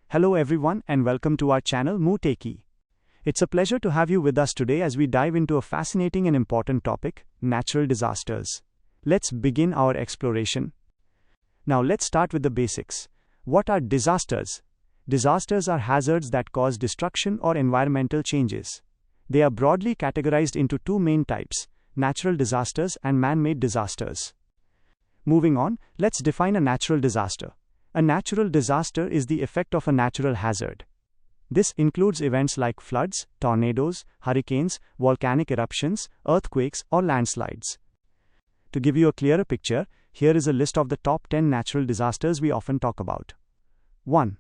Hello everyone and welcome to our channel MooTechie. It's a pleasure to have you with us today as we dive into a fascinating and important topic, natural disasters. Let's begin our exploration. Now let's start with the basics. What are disasters? Disasters are hazards that cause destruction or environmental changes. They are broadly categorized into two main types, natural disasters and man-made disasters. Moving on, let's define a natural disaster. A natural disaster is the effect of a natural hazard. This includes events like floods, tornadoes, hurricanes, volcanic eruptions, earthquakes, or landslides. To give you a clearer picture, here is a list of the top 10 natural disasters we often talk about. 1.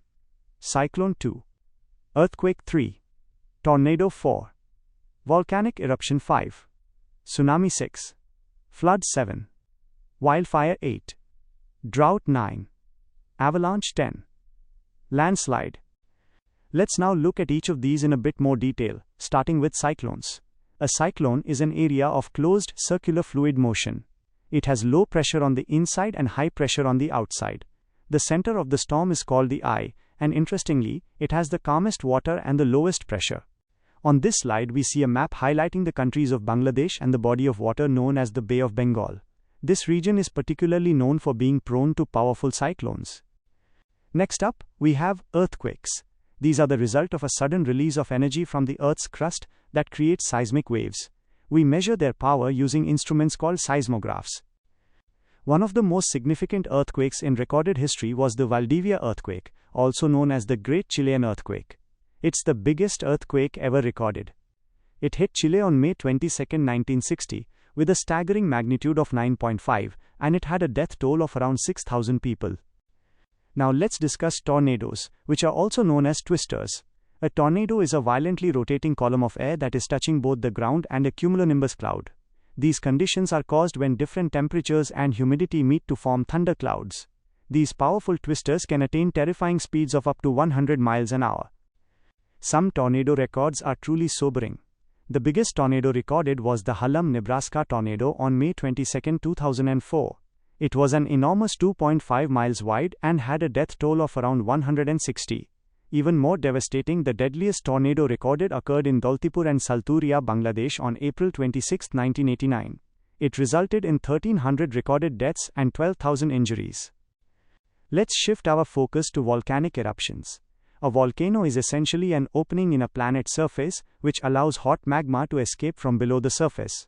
Cyclone 2. Earthquake 3. Tornado 4. Volcanic eruption 5. Tsunami 6. Flood 7. Wildfire 8. Drought 9. Avalanche 10. Landslide. Let's now look at each of these in a bit more detail, starting with cyclones. A cyclone is an area of closed circular fluid motion. It has low pressure on the inside and high pressure on the outside. The center of the storm is called the eye, and interestingly, it has the calmest water and the lowest pressure. On this slide, we see a map highlighting the countries of Bangladesh and the body of water known as the Bay of Bengal. This region is particularly known for being prone to powerful cyclones. Next up, we have earthquakes. These are the result of a sudden release of energy from the Earth's crust that creates seismic waves. We measure their power using instruments called seismographs. One of the most significant earthquakes in recorded history was the Valdivia earthquake, also known as the Great Chilean Earthquake. It's the biggest earthquake ever recorded. It hit Chile on May 22, 1960, with a staggering magnitude of 9.5, and it had a death toll of around 6,000 people. Now let's discuss tornadoes, which are also known as twisters. A tornado is a violently rotating column of air that is touching both the ground and a cumulonimbus cloud. These conditions are caused when different temperatures and humidity meet to form thunderclouds. These powerful twisters can attain terrifying speeds of up to 100 miles an hour. Some tornado records are truly sobering. The biggest tornado recorded was the Hallam, Nebraska tornado on May 22, 2004. It was an enormous 2.5 miles wide and had a death toll of around 160. Even more devastating, the deadliest tornado recorded occurred in Daltipur and Salturia, Bangladesh on April 26, 1989. It resulted in 1,300 recorded deaths and 12,000 injuries. Let's shift our focus to volcanic eruptions. A volcano is essentially an opening in a planet's surface, which allows hot magma to escape from below the surface.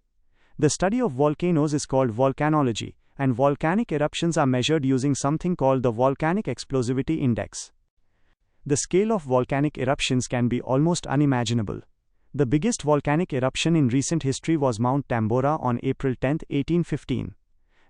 The study of volcanoes is called volcanology, and volcanic eruptions are measured using something called the Volcanic Explosivity Index. The scale of volcanic eruptions can be almost unimaginable. The biggest volcanic eruption in recent history was Mount Tambora on April 10, 1815.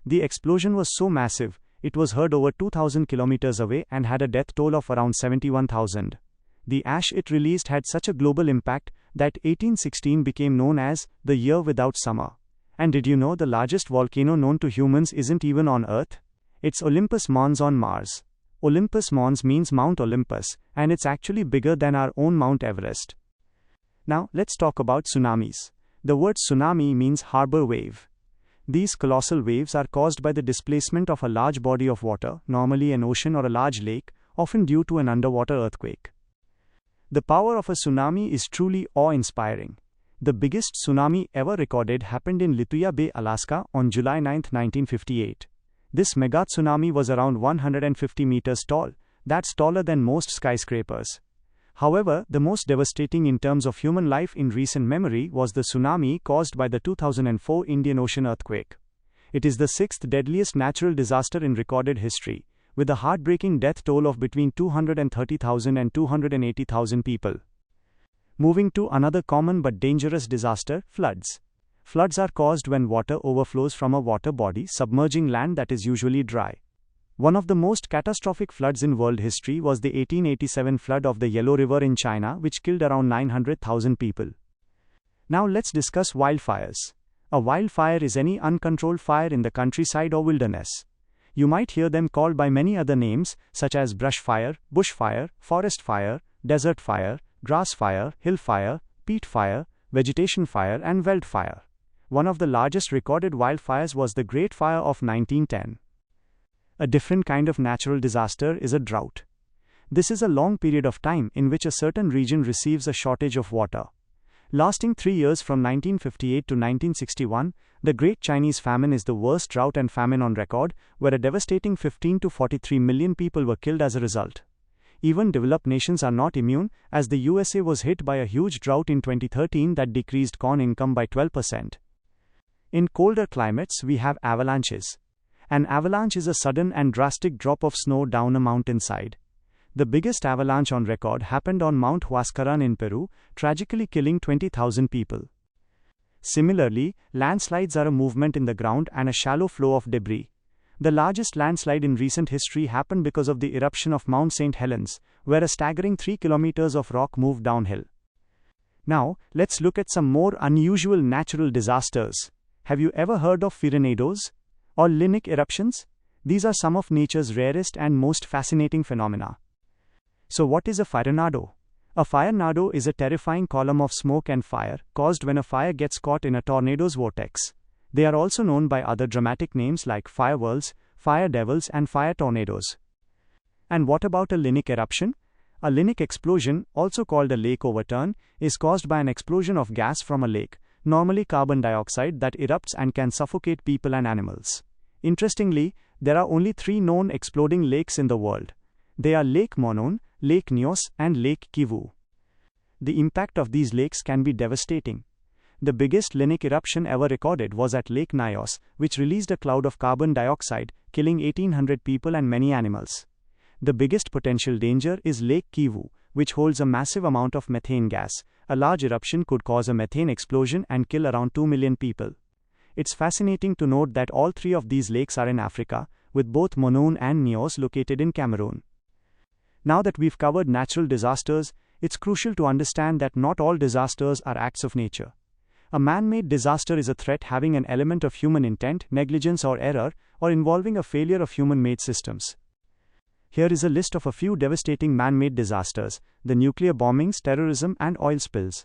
The explosion was so massive, it was heard over 2,000 kilometers away and had a death toll of around 71,000. The ash it released had such a global impact that 1816 became known as the year without summer. And did you know the largest volcano known to humans isn't even on Earth? It's Olympus Mons on Mars. Olympus Mons means Mount Olympus, and it's actually bigger than our own Mount Everest. Now, let's talk about tsunamis. The word tsunami means harbor wave. These colossal waves are caused by the displacement of a large body of water, normally an ocean or a large lake, often due to an underwater earthquake. The power of a tsunami is truly awe-inspiring. The biggest tsunami ever recorded happened in Lituya Bay, Alaska, on July 9, 1958. This mega tsunami was around 150 meters tall. That's taller than most skyscrapers. However, the most devastating in terms of human life in recent memory was the tsunami caused by the 2004 Indian Ocean earthquake. It is the sixth deadliest natural disaster in recorded history, with a heartbreaking death toll of between 230,000 and 280,000 people. Moving to another common but dangerous disaster, floods. Floods are caused when water overflows from a water body, submerging land that is usually dry. One of the most catastrophic floods in world history was the 1887 flood of the Yellow River in China, which killed around 900,000 people. Now let's discuss wildfires. A wildfire is any uncontrolled fire in the countryside or wilderness. You might hear them called by many other names, such as brush fire, bush fire, forest fire, desert fire, grass fire, hill fire, peat fire, vegetation fire, and veld fire. One of the largest recorded wildfires was the Great Fire of 1910. A different kind of natural disaster is a drought. This is a long period of time in which a certain region receives a shortage of water. Lasting 3 years from 1958 to 1961, the Great Chinese Famine is the worst drought and famine on record, where a devastating 15 to 43 million people were killed as a result. Even developed nations are not immune, as the USA was hit by a huge drought in 2013 that decreased corn income by 12%. In colder climates, we have avalanches. An avalanche is a sudden and drastic drop of snow down a mountainside. The biggest avalanche on record happened on Mount Huascarán in Peru, tragically killing 20,000 people. Similarly, landslides are a movement in the ground and a shallow flow of debris. The largest landslide in recent history happened because of the eruption of Mount St. Helens, where a staggering 3 kilometers of rock moved downhill. Now, let's look at some more unusual natural disasters. Have you ever heard of tornadoes or volcanic eruptions? These are some of nature's rarest and most fascinating phenomena. So what is a tornado? A tornado is a terrifying column of smoke and fire, caused when a fire gets caught in a tornado's vortex. They are also known by other dramatic names like fire whirls, fire devils, and fire tornadoes. And what about a volcanic eruption? A volcanic explosion, also called a lake overturn, is caused by an explosion of gas from a lake, normally carbon dioxide, that erupts and can suffocate people and animals. Interestingly, there are only 3 known exploding lakes in the world. They are Lake Monon, Lake Nyos, and Lake Kivu. The impact of these lakes can be devastating. The biggest volcanic eruption ever recorded was at Lake Nyos, which released a cloud of carbon dioxide, killing 1,800 people and many animals. The biggest potential danger is Lake Kivu, which holds a massive amount of methane gas. A large eruption could cause a methane explosion and kill around 2 million people. It's fascinating to note that all 3 of these lakes are in Africa, with both Monon and Nyos located in Cameroon. Now that we've covered natural disasters, it's crucial to understand that not all disasters are acts of nature. A man-made disaster is a threat having an element of human intent, negligence, or error, or involving a failure of human-made systems. Here is a list of a few devastating man-made disasters: the nuclear bombings, terrorism, and oil spills.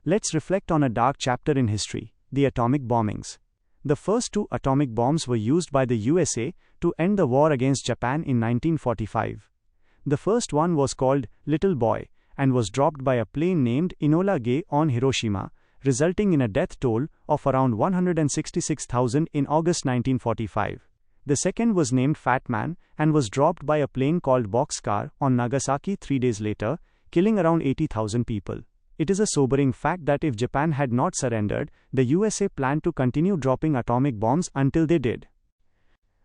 Let's reflect on a dark chapter in history: the atomic bombings. The first 2 atomic bombs were used by the USA to end the war against Japan in 1945. The first one was called Little Boy and was dropped by a plane named Enola Gay on Hiroshima, resulting in a death toll of around 166,000 in August 1945. The second was named Fat Man and was dropped by a plane called Boxcar on Nagasaki 3 days later, killing around 80,000 people. It is a sobering fact that if Japan had not surrendered, the USA planned to continue dropping atomic bombs until they did.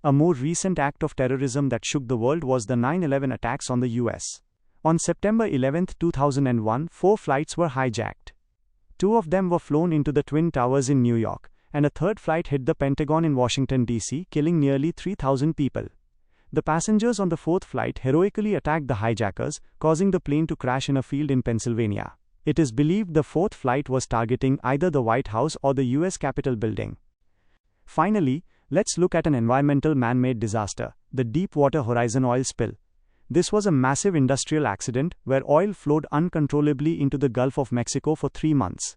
A more recent act of terrorism that shook the world was the 9/11 attacks on the US. On September 11, 2001, 4 flights were hijacked. 2 of them were flown into the Twin Towers in New York, and a third flight hit the Pentagon in Washington, D.C., killing nearly 3,000 people. The passengers on the 4th flight heroically attacked the hijackers, causing the plane to crash in a field in Pennsylvania. It is believed the 4th flight was targeting either the White House or the U.S. Capitol building. Finally, let's look at an environmental man-made disaster: the Deepwater Horizon oil spill. This was a massive industrial accident where oil flowed uncontrollably into the Gulf of Mexico for 3 months.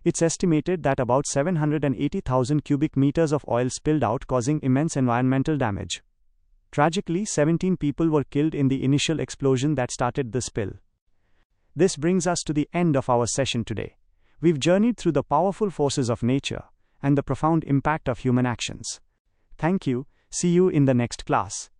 It's estimated that about 780,000 cubic meters of oil spilled out, causing immense environmental damage. Tragically, 17 people were killed in the initial explosion that started the spill. This brings us to the end of our session today. We've journeyed through the powerful forces of nature and the profound impact of human actions. Thank you. See you in the next class.